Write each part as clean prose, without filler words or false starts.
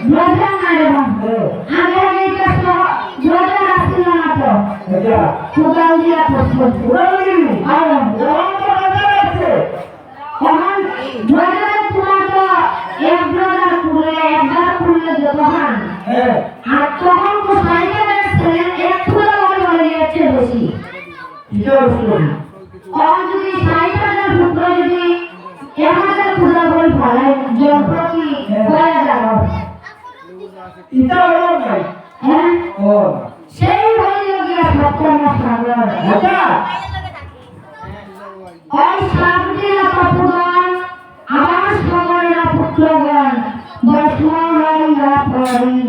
ব্রাজা মারে বাঁধো আগে আগে তো ব্রাজা আসছিল না তো এটা সুতাল দিয়া পড়ছে ওই আর ওরা তো রাজা আছে এখন ব্রাজা তোমার তো এক ব্রাজা খুললে যতক্ষণ হ্যাঁ আর তখন তো সাইকেলের ছেলে এক ফুলা বলে গেছে বেশি কি হলো और যদি সাইকেলের ফুটবল যদি আমাদের ফুলা বল ভাড়ায় যন্ত্র কি হয়ে যাবে এটা হলো না হ্যাঁ ও সেই হয়ে গিয়ে সত্যনা সাগর এটা ওই সাবদিনা কপুরন আমার সময়ের পুত্রগণ বসমাইয়া পড়ি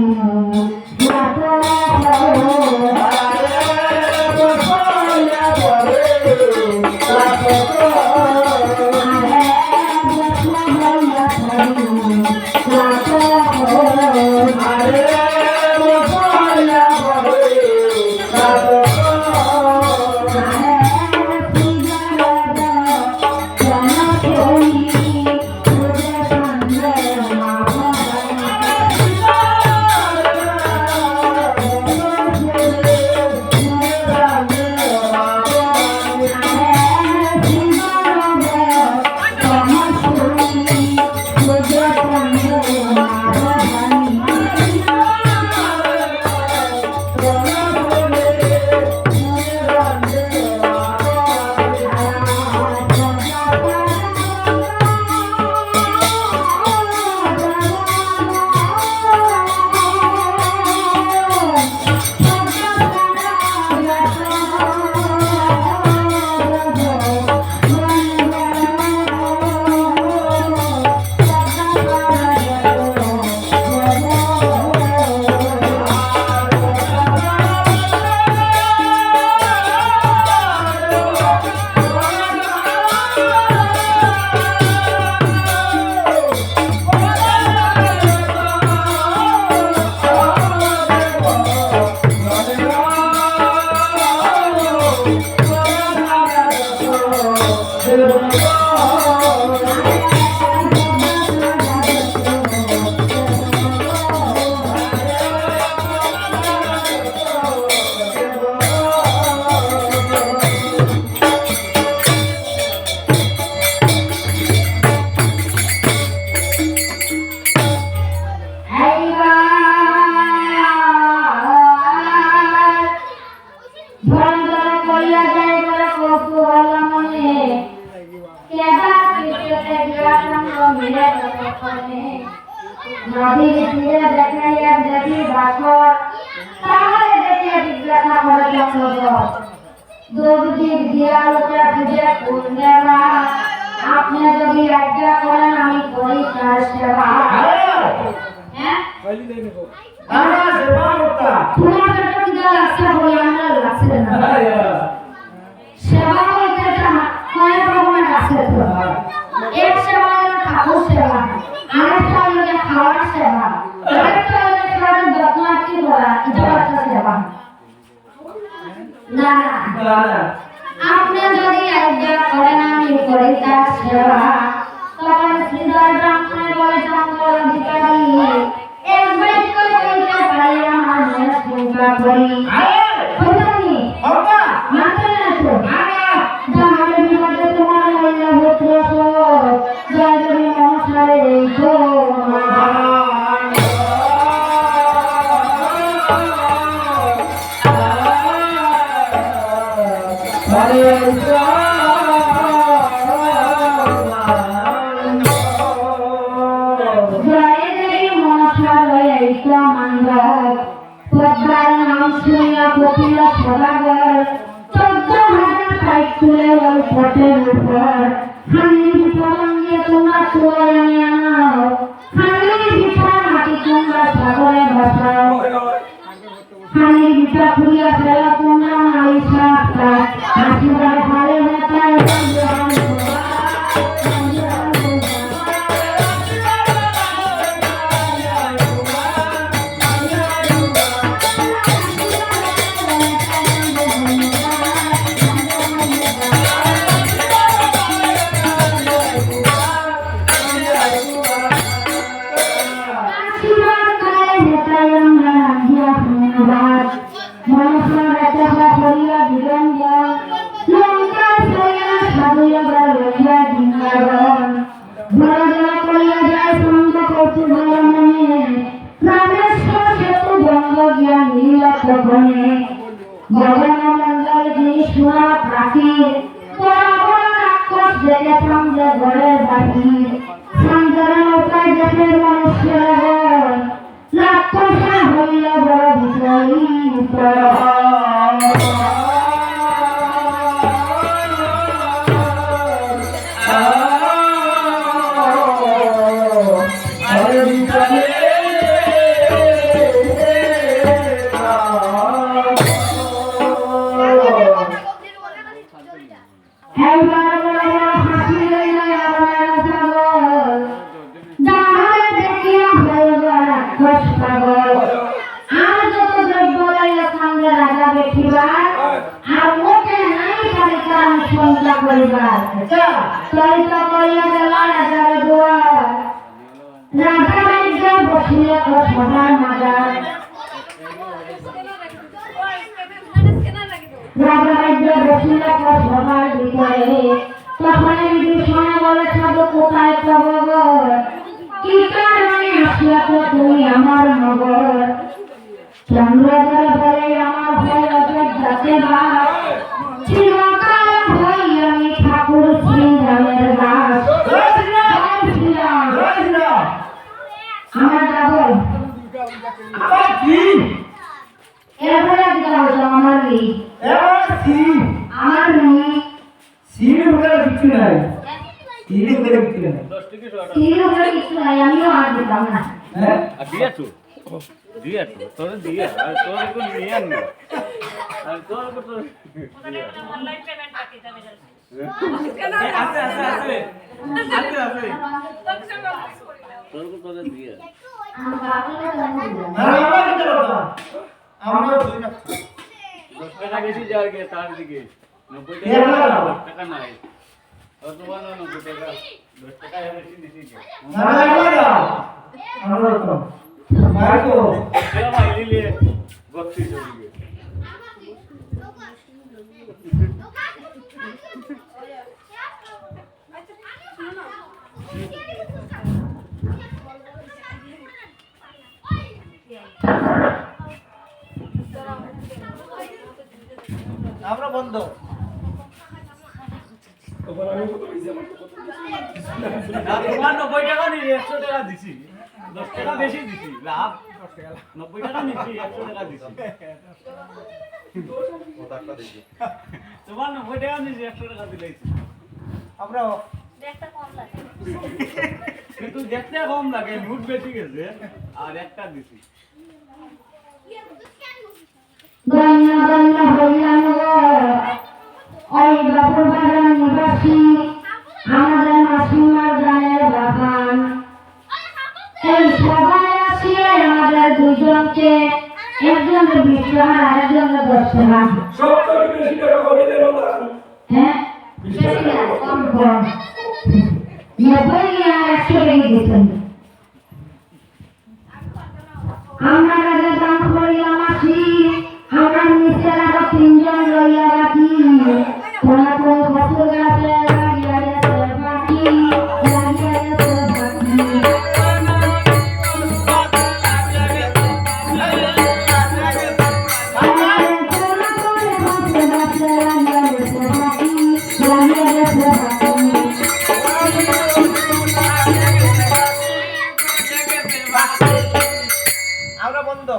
নদীর তীরে দেখাইয়া দেখি বাসর তাহলে দেখিয়া জিজ্ঞাসা করে জন্মদর দুর্দিক দিয়ালুটা খুঁজে পূর্ণেরা আপনি যদি আজ্ঞা করেন আমি করি তার সেবা হ্যাঁ আমরা সেবা করতা তোমার পেটে কি লাগছে বলে আমরা লাগছে না সেবা করতে কয় রকমের আছে তো এক সেবা হলো ঠাকুর সেবা আরেকটা হলো খাওয়ার সেবা আরেকটা হলো খাওয়ার যত্ন কি করা এটা একটা সেবা না না আপনি যদি আজ্ঞা করেন আমি করি তার সেবা তখন শ্রীধর ব্রাহ্মণের বলে জঙ্গল অধিকারী এক বাক্য কইতে পারি আমার মনে শঙ্কা করি বুঝলি মানতে না তো জামালের বিপদে তোমার হইলে পুত্র জয় দেবী মনসারে রেখো তাই আমরা রাখিয়া ধন্যবাদ মনসা রাখা করিয়া বিরঞ্জন লঙ্কা সরিয়া সাধুয়া লইয়া দিঙ্গারণ ধরা করিয়া যায় সঙ্গ কৌতুক মনে রামেশ্বর সেতু বঙ্গ জ্ঞান নীলক্ষণে গগনমণ্ডল জিনিসুরা প্রাচীর বড় বড় রাক্ষস জেগে থামলে ঘরের বাহির সঞ্চরণ উপায় দেশের মানুষের রাক্ষসা হইল বড় বিপরীত তুমি আমার নগর চন্দ্রধর বলে আমার ভয় যাতে বাস চিরকাল হই আমি ঠাকুর শ্রীরামের দাস আমার যাবো এরপরে আমার নেই আমার নেই আমিও আর দিতাম না তোরে দিয়া আর তোরে কোন নিয়ান না আর তোর কত অনলাইন পেমেন্ট বাকি যাবে আছে তোর কত দিয়া আমরা দুই না 10 টাকা বেশি যাওয়ার গে তার দিকে 90 টাকা নাই আর তোমার 90 টাকা 10 টাকা বেশি দিছি আমরা তো মাইকো কেউ মাইলি লিয়ে বক্সি চলে গিয়ে আমরা বন্ধ তোমার 90 টাকা নি 100 টাকা দিছি 10 টাকা বেশি দিছি লাভ 90 টাকা নিছি 100 টাকা দিছি তোমার 90 টাকা নিছি 100 টাকা দিলাইছি আমরা দেখতে কম লাগে কিন্তু দেখতে কম লাগে লুট বেশি গেছে আর একটা দিছি গন্না গন্না হইলাম ওই বাপুর বাগান নিবাসী আমাদের মাসিমার গানের বাগান এই সবাই আসিয়ে আমাদের দুজনকে একজনের 20 টাকা আর একজনের 10 টাকা হ্যাঁ বেশি না কম কম 90 আর 100 টাকা দিতেন আমরা রাজা দান করিলাম আসি আমরা নিচের আরো 3 জন লইয়া রাখি কোন কোন বছর গাছে লাগিয়া গেছে বাকি লাগিয়া গেছে বাকি আমরা বন্ধ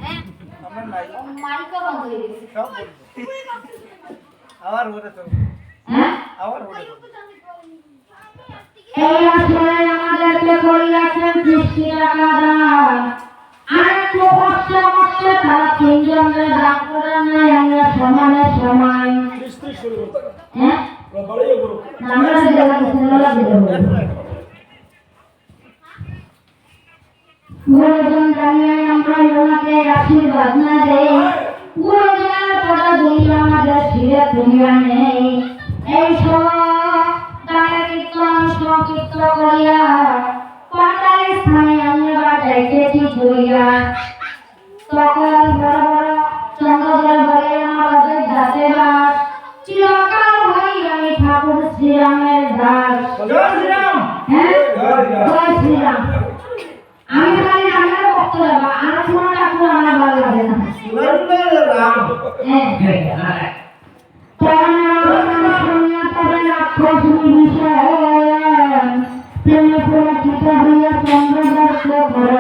হ্যাঁ আমরা নাই মাইকো বন্ধ হয়ে গেছে সব বন্ধ আবার ওরে তো হ্যাঁ আবার ওরে এই আসলে আমাদেরকে করিয়াছেন 30 টাকা দান আর একটু কষ্ট করতে তারা 3 জনের দান করে নাই আমরা সমানে সমান হ্যাঁ আমরা দিলাম গুরুজন জানিয়ে আমরা ওনাকে আশীর্বাদ না দেই গুরুজনের কথা দুনিয়া আমাদের ছিঁড়ে তুলিয়া নেই এই সময় গানে কীর্তন সংকীর্তন করিয়া পাতালের স্থানে আমরা যাইতেছি শুইয়া তখন বড় বড় চন্দ্রধর বলে আমাদের দাসে বাস চিরকাল হই আমি ঠাকুর শ্রীরামের দাস। জয় শ্রীরাম। হ্যাঁ জয় শ্রীরাম। জয় শ্রীরাম। আমি খালি রামের ভক্ত বাবা, আর কোনো ঠাকুর আমার ভালো লাগে না। রাম। হ্যাঁ প্রাণ শুনিয়া তবে রাক্ষস বিষয় প্রেমে পুলকিত হইয়া চন্দ্রদর্শ করে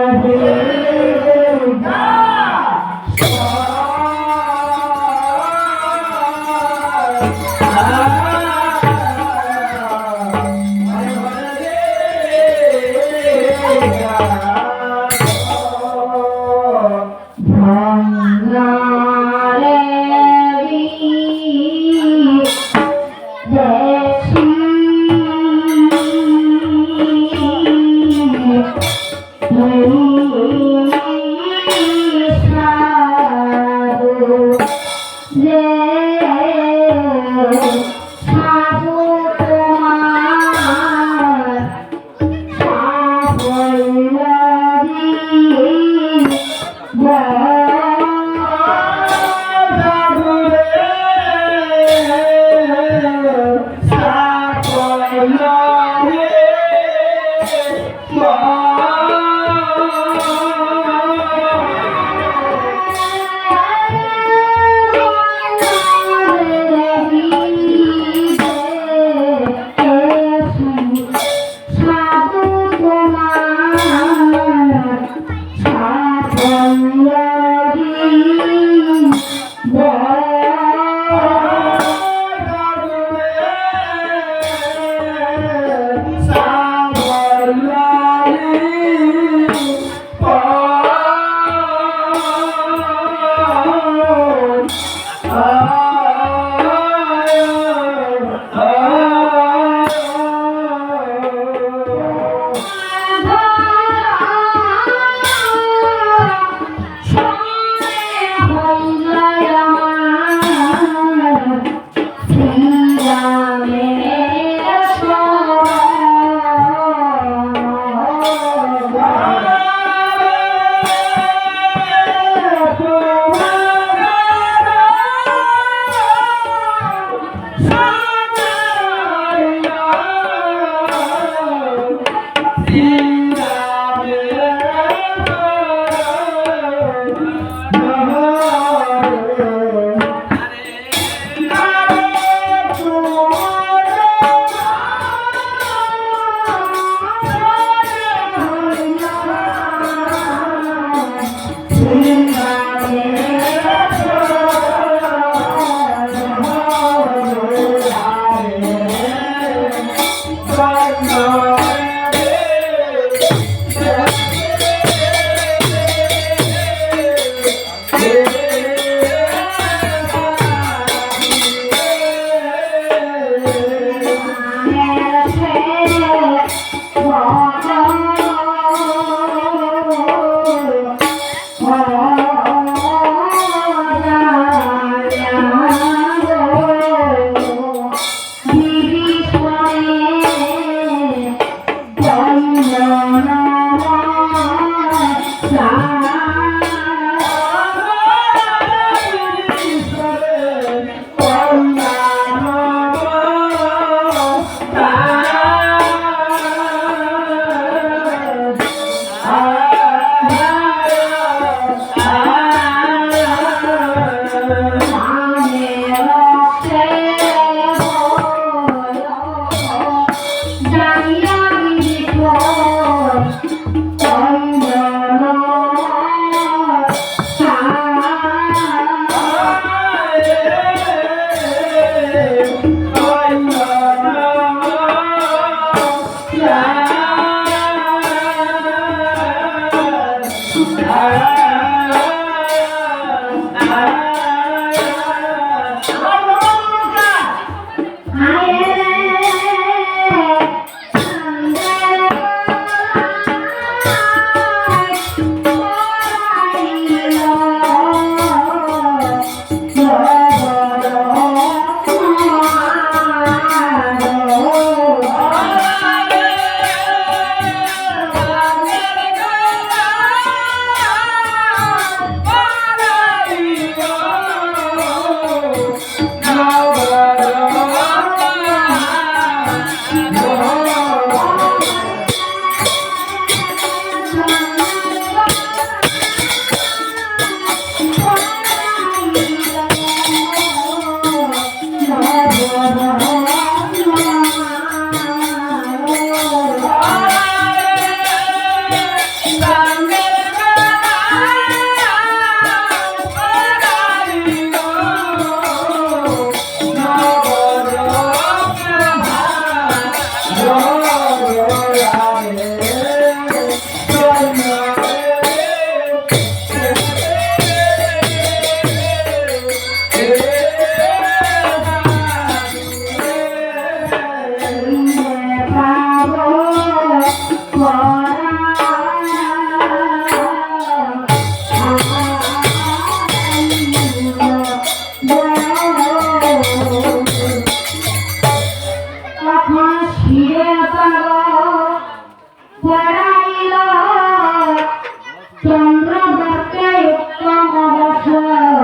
চন্দ্রবর্তে উত্তম অবসর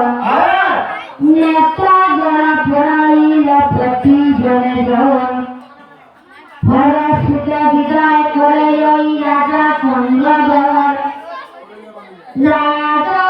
নেতা যারা পড়াইল প্রতিজনে জন ফলশ্রুতে বিদায় করে ওই রাজা চন্দ্রধর রাজা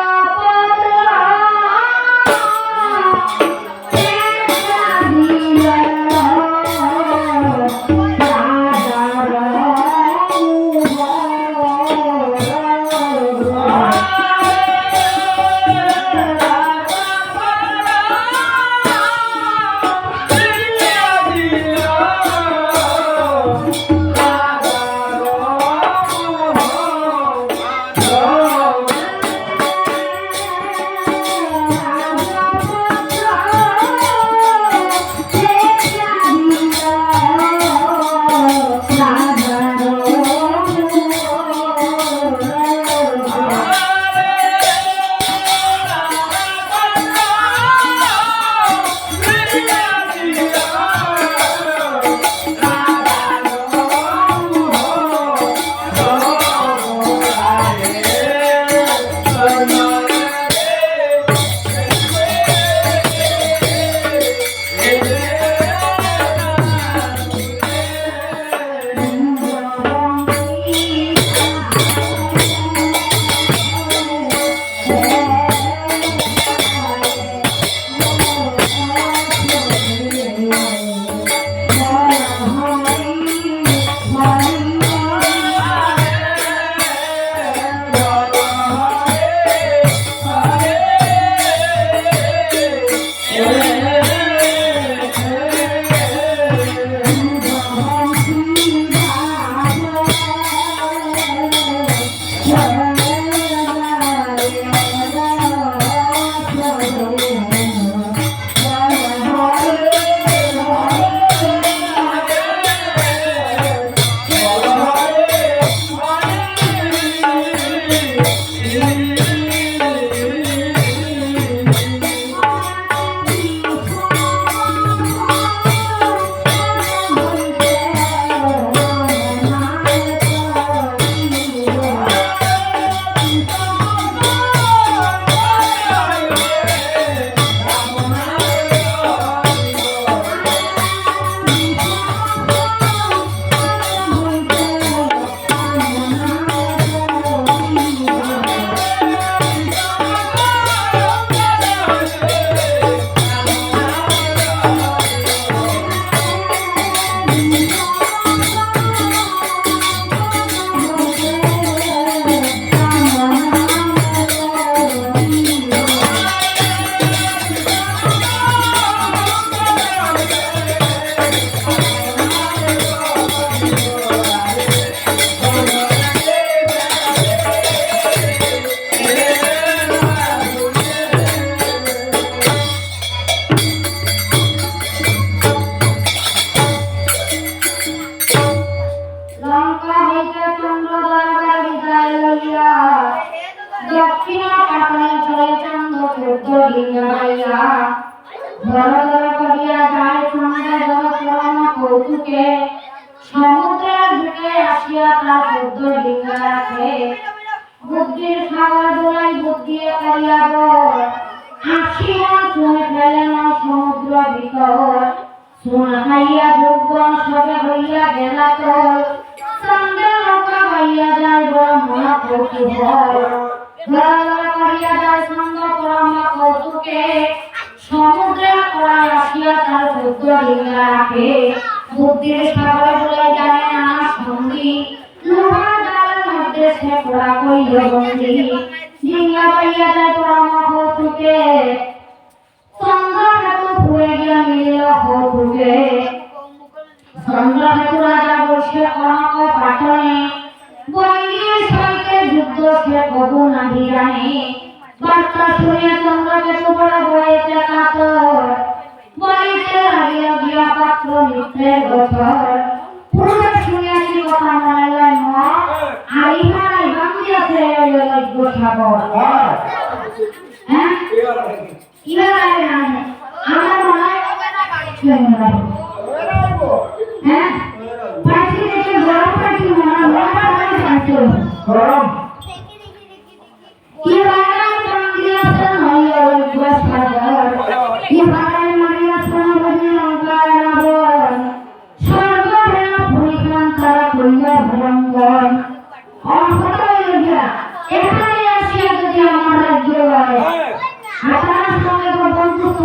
সমুদ্রের বুকে আসিয়া তার শুদ্ধ ডিঙ্গা রাখে বুদ্ধির সাগর দোলাই বুদ্ধি করিয়া বল আসিয়া শুনে ফেলেন সমুদ্র বিকল শুন খাইয়া যোগবন সবে হইয়া গেলা তল চন্দ্রের নৌকা হইয়া যায় বড় মহা কৌতূহল ধরা করিয়া যায় ছন্দ পরম কৌতুকে সমুদ্রের কড়াই আসিয়া তার শুদ্ধ ডিঙ্গা রাখে বুদ্ধির সাগর দোলাই জানে না সঙ্গী লোহা জালের মধ্যে সে পড়া কইল বন্দি ডিঙ্গা পাইয়া যায় পরম কৌতুকে চন্দ্র হাতু ফুয়ে গিয়া মিলিল কৌতুকে চন্দ্র হাতু রাজা বসে কনক পাটনে বন্দির সহিতে যুদ্ধ সে কবু নাহি জানে বার্তা শুনিয়া চন্দ্রকেতু বড় হয়েছে কাতর বলিতে লাগিয়া গিয়া পাত্র মিত্রের গোচর পূর্বে শুনিয়াছি কথা মনে লয় মন আইহাই বাঙ্গিয়াছে লজ্ঞ সাগর হ্যাঁ ইয়া লাগে না আমার মনে হয় হ্যাঁ পাখি দেখে গরম পাখি মনে হয় গরম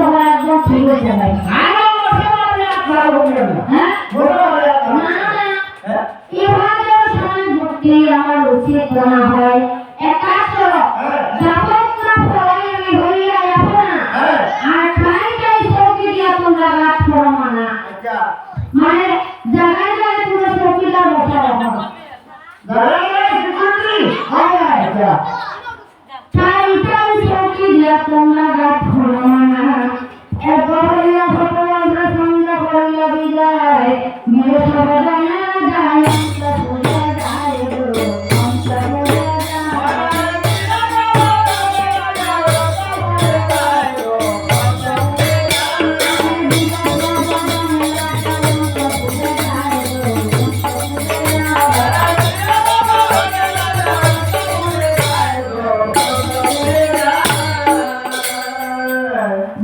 হয় একদম ঠিক হয়ে যাবে আরো বসে বলে আপনারা বলবেন না হ্যাঁ বসে বলে না না হ্যাঁ এভাবে সময় ভর্তি আমার উচিত না হয় এক কাজ করো যাবতীয় ফলাই আমি হইয়া যাবো না আর খাইটাই চৌকি দিয়া তোমরা গাছ করো মানা আচ্ছা মানে জায়গায় জায়গায় তোমরা চৌকিটা বসা রাখো দাঁড়ালে সিকিউরিটি হয় আচ্ছা খাইটাই চৌকি দিয়া তোমরা গাছ করো মানা এরপর হইয়া ফটো আমরা সন্ধ্যা করিয়া বিদায় মেরে সবাই জানা যায় আমরা ভুলে যায় গো আমরা ভুলে যায়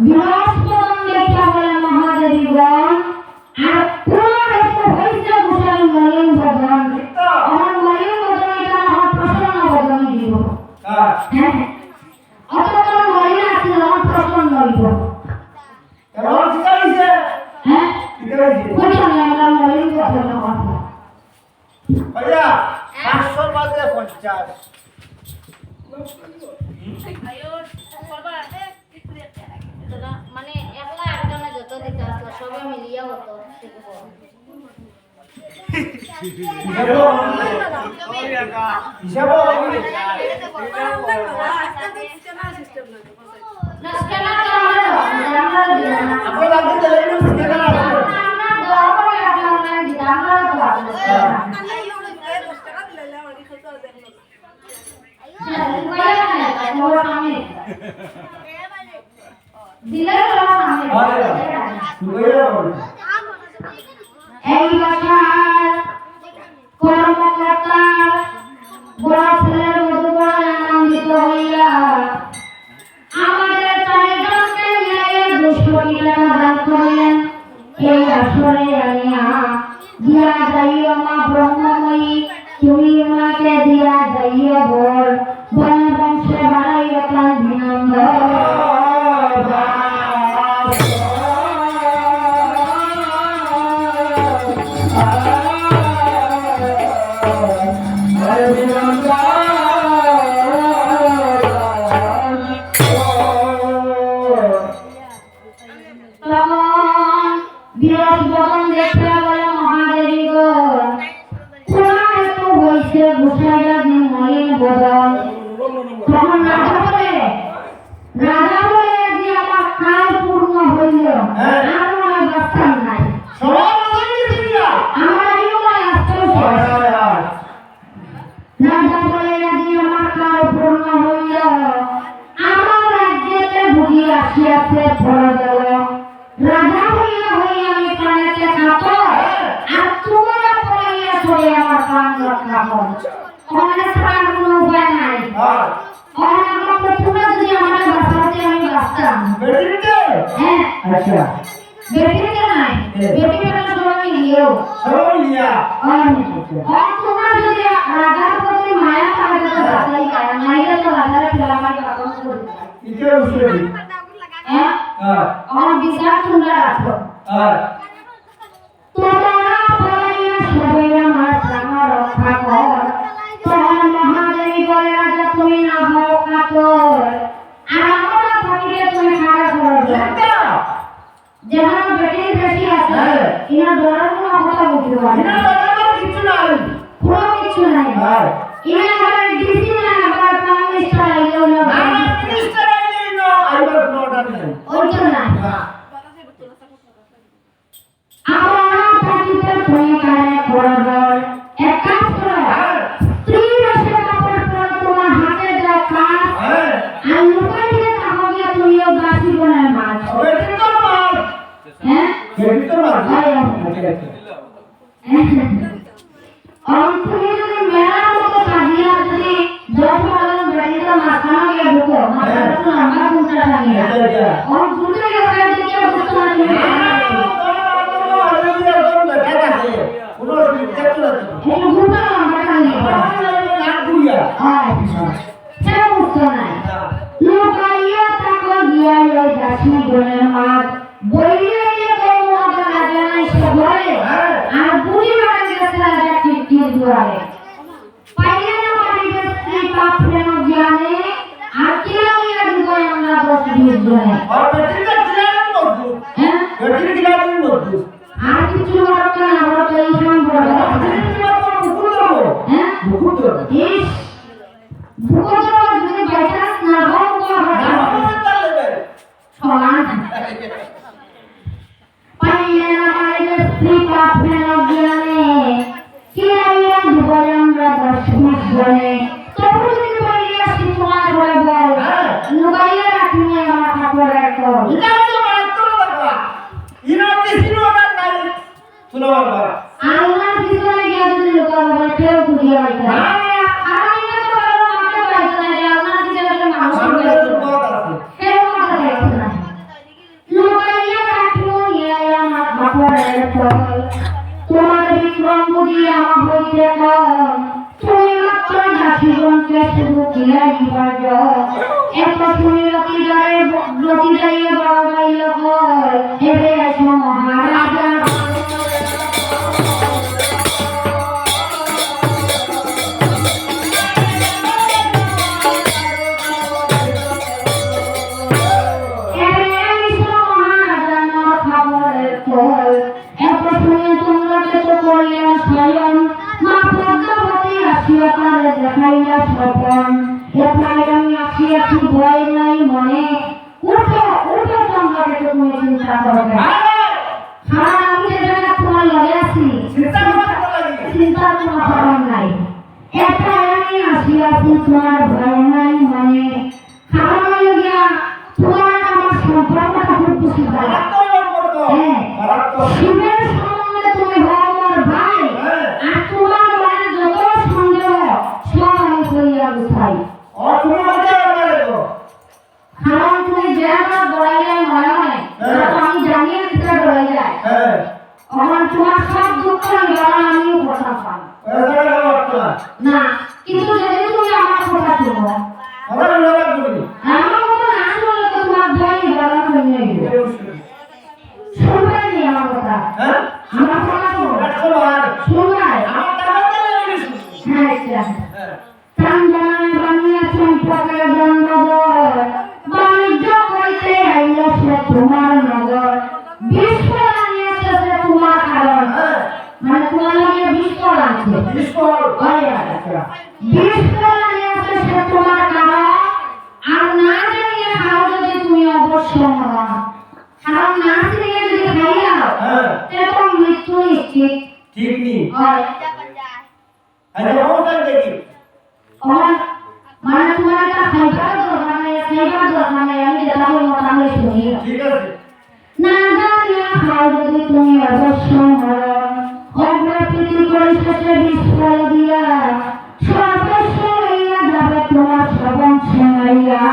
বৃহস্পতি দেখা বলে মহাদেবীগণ আর পুরো একটু হইছে গোসাই মলিন ভজন আমার মলিন ভজন এটা আমার প্রসন্ন ভজন দিব হ্যাঁ হ্যাঁ অত বড় মলিন আছে আমার প্রসন্ন দিব কেমন শিখাইছে হ্যাঁ শিখাইছে বুঝলাম আমরা মলিন ভজন কথা ভাইয়া 500 বাজে 50 আয়ো বাবা দাদা মানে একলা একজনে যত দিতে আসলো সবে মিলিয়ে হতো হিসাব না স্ক্যানার তো আমরা দিলাম না আপনার লাগবে তাহলে শিখে না আমরা দোয়া করে আমরা দিলাম আমরা তো এই বাসার কর্মকর্তা বড় ছেলের মধু বলে আনন্দিত হইয়া আমাদের চারিজনকে মিলাইয়া 200 টাকা দান করিলেন এই আসরে আনিয়া দিয়া যাইও মা ব্রহ্মময়ী তুমি ওনাকে দিয়া যাইও বল বনে বংশে বাড়াই রাখার বিরাট বদন দেখতে বলে মহাদেবীগণ কোরআন এত হইছে গোসাইরা দিন মলিন বদন তখন রাজা বলে যে আমার কাল পূর্ণ হইল আর মনে বাস্তান নাই সবাই বলে দিলা আমার জীবনে আসতে রাজা বলে যে আমার কাল পূর্ণ হইল আমার রাজ্যেতে ভুগি আসিয়াছে ফল গেল রাজা হইয়া হইয়া আমি প্রাণেতে কাঁপো আর তোমরা পড়াইয়া ছড়ে আমার প্রাণ রক্ষা কর অনেক প্রাণ কোনো উপায় নাই হ্যাঁ অনেক রকম তোমরা যদি আমার বাঁচাতে আমি বাঁচতাম বেটিতে হ্যাঁ আচ্ছা বেটিতে নাই বেটিতে সবাই নিয়েও সবাই নিয়া আর তোমরা যদি রাজার প্রতি মায়া থাকে তো বাঁচাই পায় মাইয়া তো রাজার ফেলামাই কাপড় করে দেয় ইকে উসরি হ্যাঁ হ্যাঁ और विचार তোমরা রাখো হ্যাঁ তোমরা পড়াইয়া সবাই আমার প্রাণ রক্ষা কর তোমার মহাদেবী বলে রাজা তুমি না হও কাতর আর আমরা থাকিলে তুমি খাড়া করো এটা যেমন বেটি বেশি আছে ইনা দরার কোনো কথা বুঝতে পারে এটা তো কিছু নাই কোনো কিছু নাই হ্যাঁ ইনা আবার ডিসি না আবার প্রাইম মিনিস্টার আইলো না আমার মিনিস্টার আইলে নো আইবার নোটা নাই ওই তো নাই হ্যাঁ আমরা থাকিতে তুমি কারে করবল এক কাজ করো স্ত্রী রসে কাপড় পরে তোমার হাতে দাও কাজ হ্যাঁ আর লুকাইলে তাহলে তুমিও বাসি বনের মাছ বেটি তো মার হ্যাঁ বেটি তো মার হয় আচ্ছা তুমি যদি মেলার মতো সাজিয়া যদি 10 বারের বেড়িতে মাথানো গিয়ে ঢুকো মাথাটা তো লম্বা কুঞ্চা লাগিয়া আচ্ছা ঘুরতে গেলে দিকে বুঝতে পারছি এই ঘুরতে লম্বা লাগিয়া সেটা বুঝতে নাই লুকাইয়া তাকে গিয়া লই যাচ্ছি বনের মাছ বইয়ে দিয়ে কোন মজা লাগে না সে ঘরে আর বুড়ি মারা গেছে রাজা কীর্তির দুয়ারে পাইলে না পারিবে স্ত্রী পাপ প্রেম জ্ঞানে আর কিলামিয়া দিব আমরা 10-20 জনে আর বেটিটা কিলাম মজদুর হ্যাঁ বেটিটা কিলাম মজদুর আর কিছু বলতো না আমরা তো এই সময় বলবো বেটিটা তো মুকুল দেবো হ্যাঁ মুকুল দেবো ইস ভূগোল যদি বাইচান্স না হয় তো আমরা সমান পাইলে না পারিবে স্ত্রী পাপ প্রেম জ্ঞানে কিলামিয়া দিব আমরা 10-20 জনে তবু যদি বলিয়া আসি তোমার ঘরে বল লুকাইয়া রাখি আমার ঠাকুরের কল এটা তো মাত্র বাবা ইনাতে সিনোরা নাই শুনো বাবা আল্লাহর ভিতরে গিয়ে যদি লুকাবো বলে কেউ খুঁজিয়ে পাইতে না আর এটা তো বড় মাকে পাইতে না যে আল্লাহর ভিতরে একটা মানুষ আমার পাইতে তো বহুত আছে কেউ মাকে পাইতে না লুকাইয়া রাখিও ইয়া আমার ঠাকুরের কল তোমার বিক্রম বুঝিয়ে আমার হইতে কম তুমি মাত্র নাসিগণকে শুধু কিলাই বাজ এত তুমি রতি যাইয়ে বড় গাইল কল হেরে আসো মহারাজা চিন্তা করতে লাগি চিন্তা কোনো কারণ নাই একটা আমি আসিয়াছি তোমার ভয় নাই মানে কারণ গিয়া তোমার আমার সম্পর্কটা খুব খুশি হয় শিবের সম্বন্ধে তুমি হও আমার ভাই আর তোমার মনে যত সন্দেহ সব আমি করিয়া বুঝাই কারণ তুমি যে আমার দৌড়াইলে মনে হয় আমি জানিয়ে দিতে দৌড়াই যায় আমার তোমার সব দুঃখ নিবারণ আমিও কথা পাই না কিন্তু যদি তুমি আমার কথা শুনো আমার কথা না শুনলে তো তোমার ভয় নিবারণ হয়ে যাবে শুনবে নি আমার কথা আমার কথা শুনবে হ্যাঁ আচ্ছা চান্দানায় বানিয়েছেন প্রকার দণ্ডধর বাণিজ্য করিতে আইল সে তোমার নগর বিশ্ব বানিয়েছে সে তোমার কারণ মানে তোমার লাগে বিশ্ব আছে বিশ্ব বানিয়েছে সে তোমার কারণ আর না জানিয়ে খাও যদি তুমি অবশ্য মরা কারণ না জানিয়ে যদি খাইয়াও তো মৃত্যু নিশ্চিত ঠিক নেই হয় মানে তোমার একটা খাইবার দরকার নেই আমি যেটা বলবো তাহলে শুনি ঠিক আছে না জানিয়া খাও যদি তুমি অবশ্য মরো অগ্রপ্রীতি পরিশেষে বিস্ফল দিয়া সর্বস্ব হইয়া যাবে তোমার সবংশ হইয়া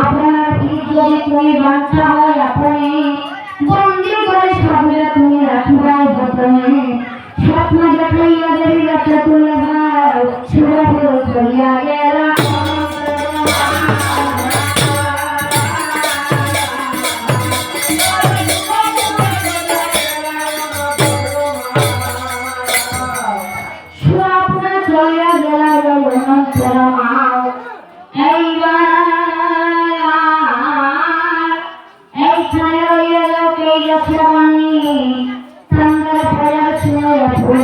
আপনার কি যদি তুমি বাঞ্ছা হয় আপনি বন্দি করে সবলে তুমি রাখিবাই যতনে স্বপ্ন দেখাইয়া দেবী রাখা তুলে ভাই সুরা করে চলিয়া গেলা স্বপ্ন চলিয়া গেলা এইখানে রইয়া লোক এই যশোবাণী সন্ধ্যার পরে শুনে ফুল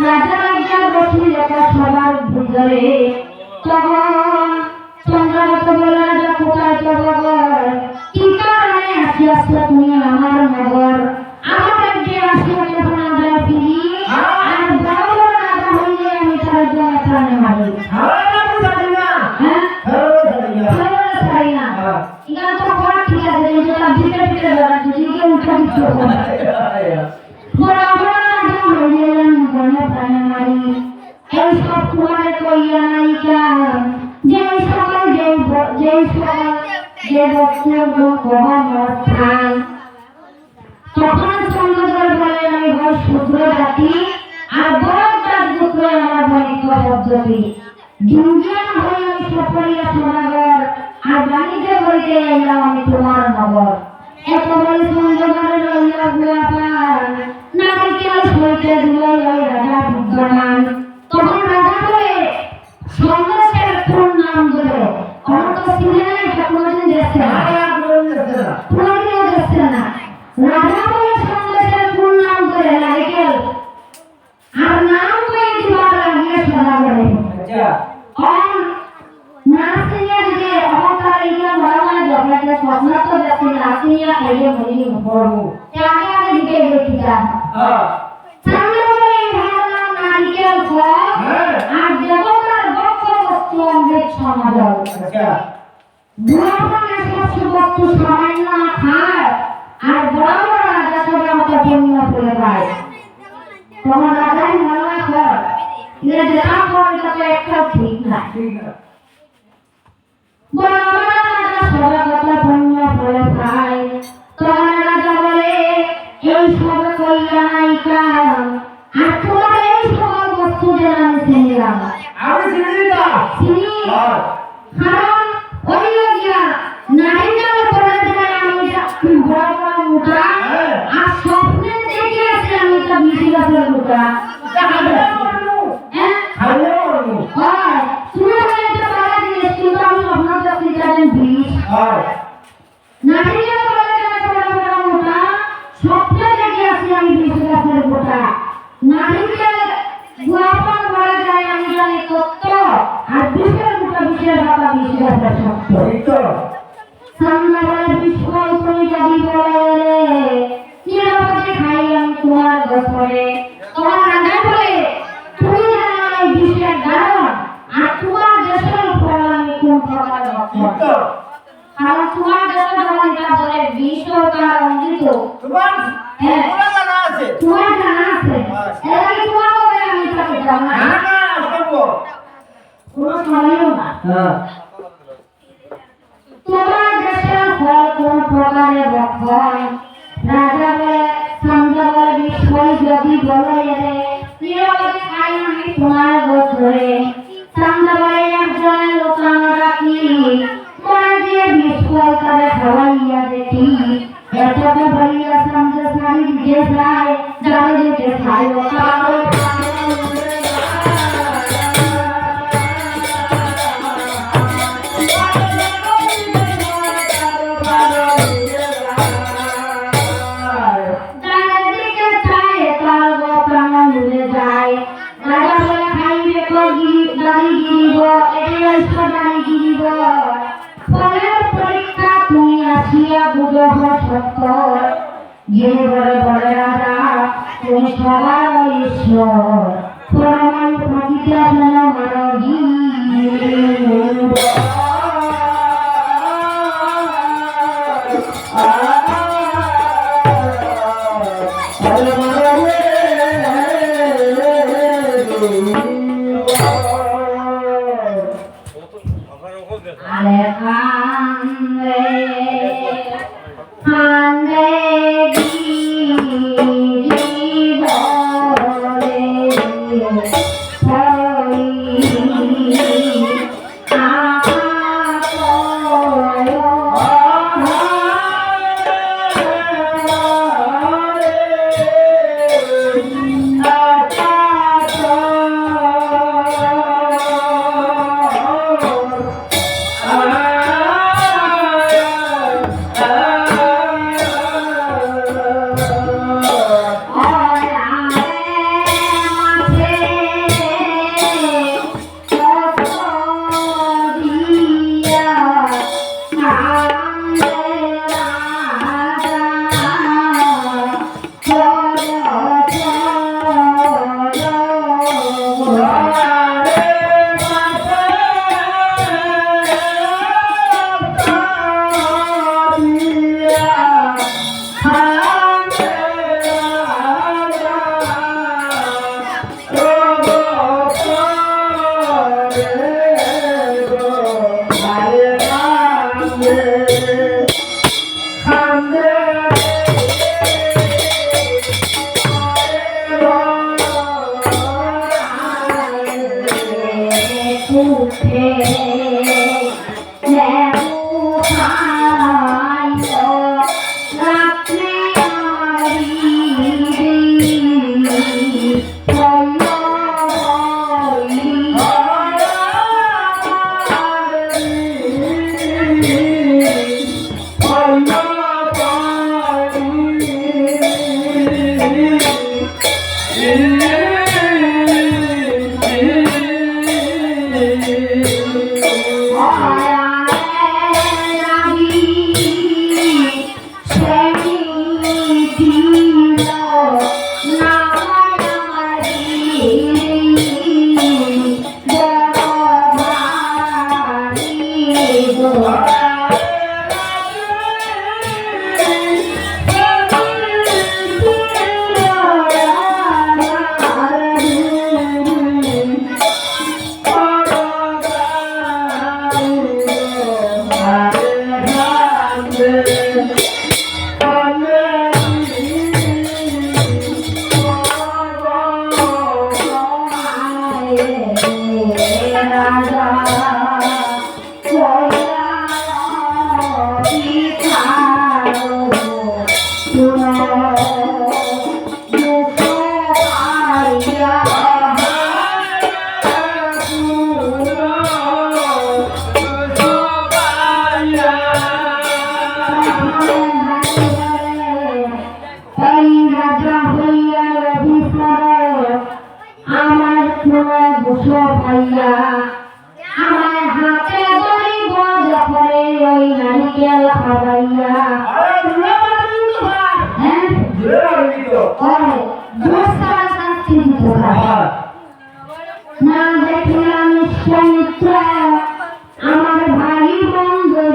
রাজা রাজা বসিলে ধরে তখন চন্দ্রবত বলে রাজা কোথায় চন্দ্রগর কি কারণে আসিয়াছে তুমি আমার নগর আমার রাজ্যে আসিয়া যখন আমরা ফিরি আর বড় বড় রাজা হইলে আমি তার জন্য প্রাণে মারি হারানো জানি না হ্যাঁ হারানো জানি না এখানে তো পড়া ঠিক আছে এই যে ভিতরে ভিতরে ধরা যদি কেউ উঠে দিচ্ছে বড় বড় রাজা হইলে আমি বনে প্রাণে মারি এই সব তোমারে কইয়া নাই কাম যে সকল যে বক্তব্য কহমত খান তখন চন্দ্রধর বলে আমি হয় শূদ্র জাতি আর বড় রাজপুত্র আমার বণিক পদ্ধতি দুর্জন হয়ে আমি সফরিয়া সমাগর আর বাণিজ্য করিতে এলাম আমি তোমার নগর এত বলে চন্দ্রধরের রইয়া গুয়া পান নারিকেল সইতে দিলে ওই রাজা বিদ্যমান তখন রাজা বলে সন্ন্যাসের কোন নাম দিল অন্ত সিনেমায় ঠাকুরজন দেখছে না পুরোটিও দেখছে না রাজা বলে সন্ন্যাসের কোন নাম করে নারিকেল আর নাম পেয়ে দিবার লাগিয়ে সদা বলে নাসিয়া যে অবতার ইয়া ভগবান জগতে স্বপ্ন তো দেখি নাসিয়া এই বলি বড় আগে আগে দিকে দেখি যা সামনে বলে ভালো নারিকেল ফল আর দেবতার বক্ষ বস্তু অমৃত সমাজ ভগবানের সব বস্তু সামান্য খায় আর বড় বড় রাজা সবার মতো পুণ্য করে পায় তোমার রাজাই মনে কর এটা যেটা করে তাতে একটা ঠিক না বড় বড় রাজা সবার কথা পুণ্য করে পায় তোমার রাজা বলে এই সব কইয়া নাই কাম আর তোমার এই সকল বস্তু যেন আমি চিনিলাম আমি চিনি না চিনি কারণ ওই গিয়া নারীদের পরে যায় আমি বড় বড় মুদ্রা আর স্বপ্নে দেখে আছে আমি তা বিশি গাছের মুদ্রা হয় তুমি বলে বড় জিনিস কিন্তু আমি স্বপ্ন দেখতে জানেন বিষ নারীদের পরে যায় বড় বড় মুদ্রা স্বপ্নে দেখে আছে আমি বিশি গাছের মুদ্রা নারীদের গুয়াপন বলে যায় আমি জানি তত্ত্ব আর বিষের মুদ্রা বিষের বাবা বিশি গাছের সত্য সামনে বলে বিস্ময় তুমি যদি বলে নিরাপদে খাই আমি তোমার গোপনে তোমার রাজা বলে তুমি জানো আমি বিষের কারণ আর তোমার দেশের ফল আমি কোন প্রকার ভক্ত কারণ তোমার দেশের ফলটা বলে বিষ তার অমৃত তোমার হ্যাঁ জানা আছে তোমার জানা আছে এর তোমার বলে আমি তাকে জানা না সব কোনো সময়ও না তোমার দেশের ফল কোন প্রকারে ভক্ষণ রাজা বলে চন্দ্র বলে বিষয় যদি বলে এরে নিরবধি খাই আমি তোমার গোত্রে চন্দ্র বলে একজন লোকানো রাখি মনে দিয়ে বিষয় তারে খাওয়াইয়া দেখি এতটা বলিয়া চন্দ্র সারি দিতে যায় যাবে দিতে খাই ও খাবো আমার সময় বসো ভাইয়া আমার হাতে ধরিব যখনে ওই নারিকেল খাবাইয়া আরে দুলা বাড়ি তো ভাই হ্যাঁ দুলা বাড়ি তো ওরে দোস্তার শাস্তি দিতে হয় না দেখলাম নিশ্চয় আমার ভাই বন্ধু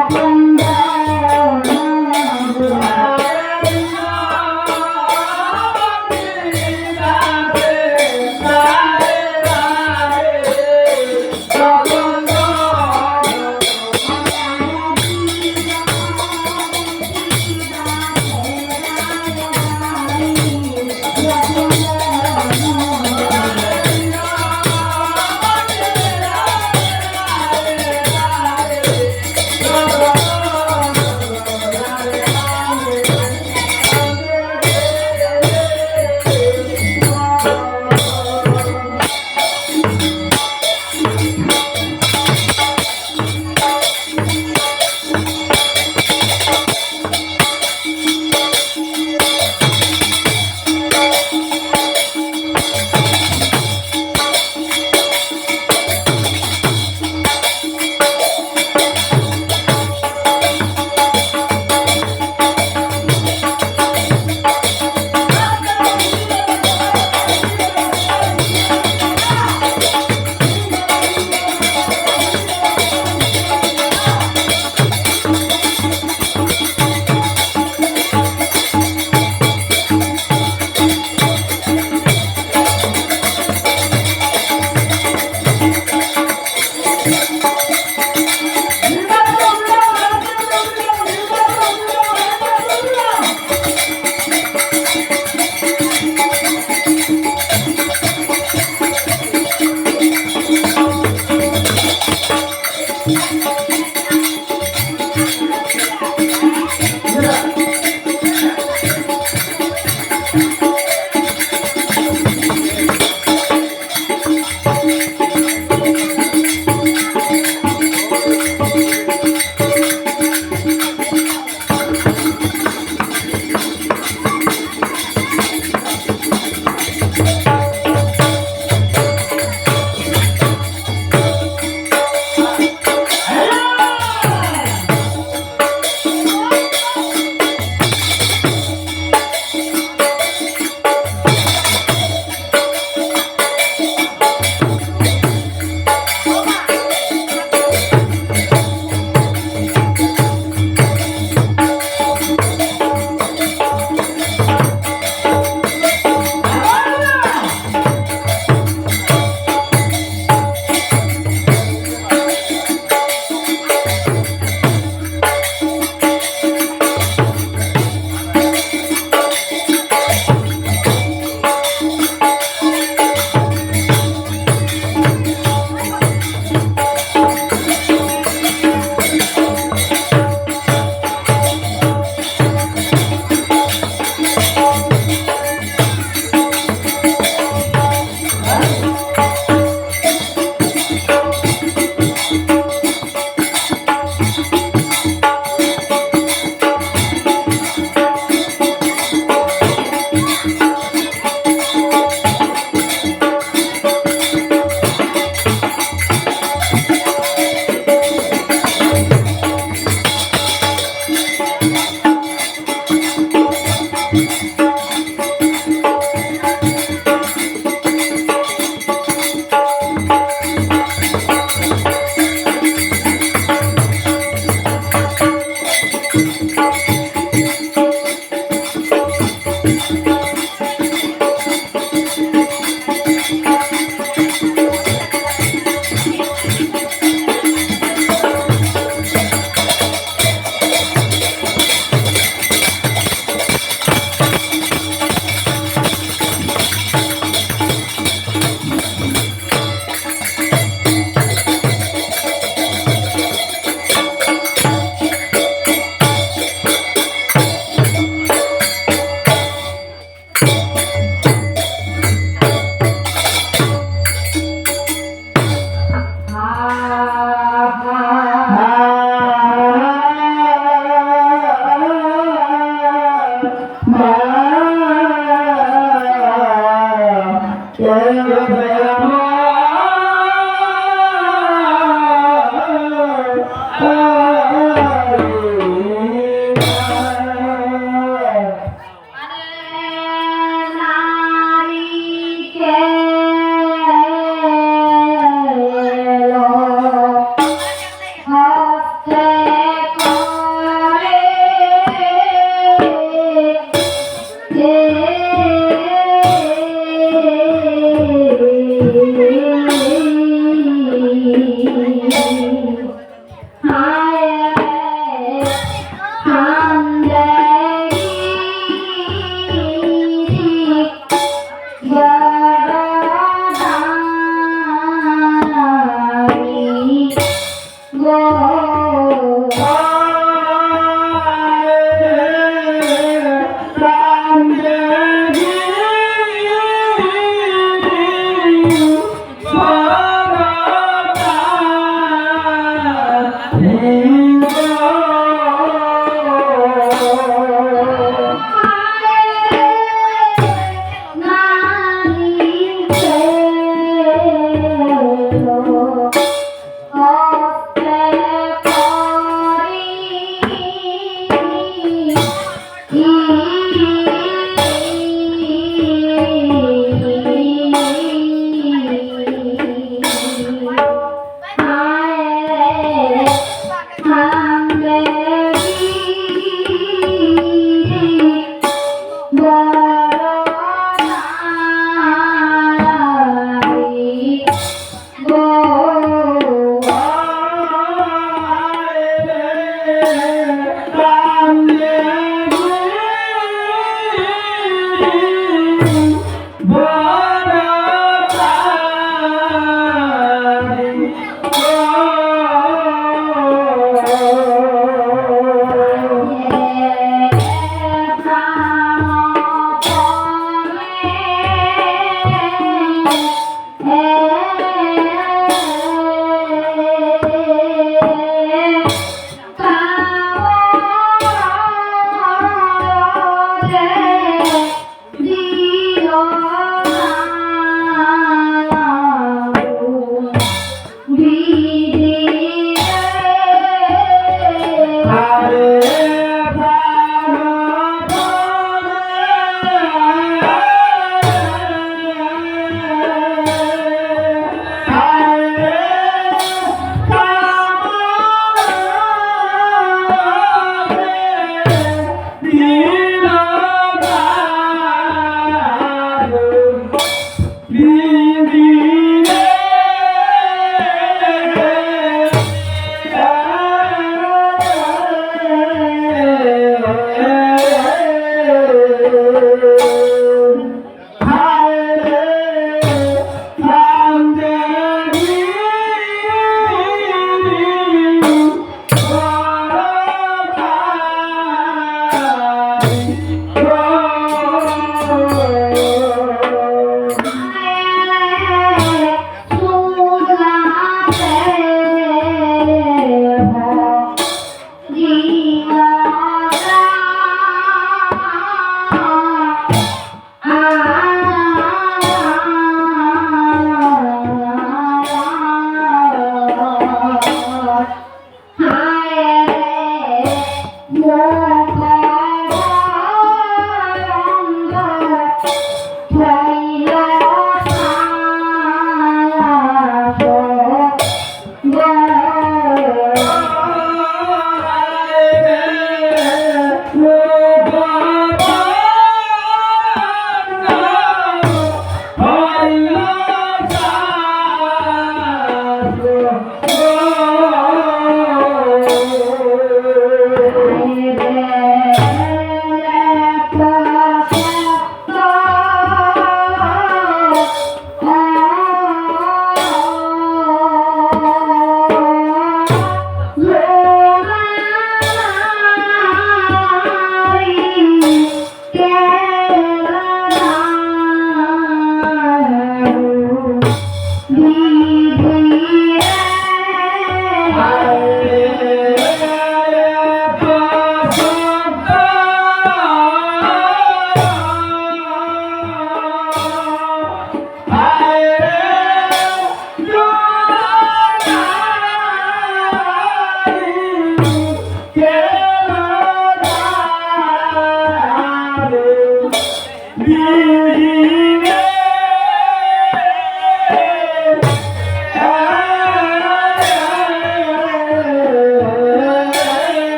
Thank you.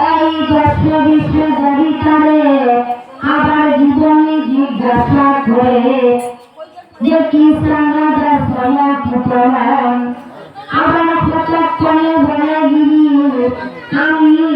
ওই দক্ষ বিশ্ববিদ্যালয়ে আবার জীবনে জিজ্ঞাসা করে যে কি সাংঘাতা সয়া ফুটলাম আবার কতক্ষণে বলে গিরি আমি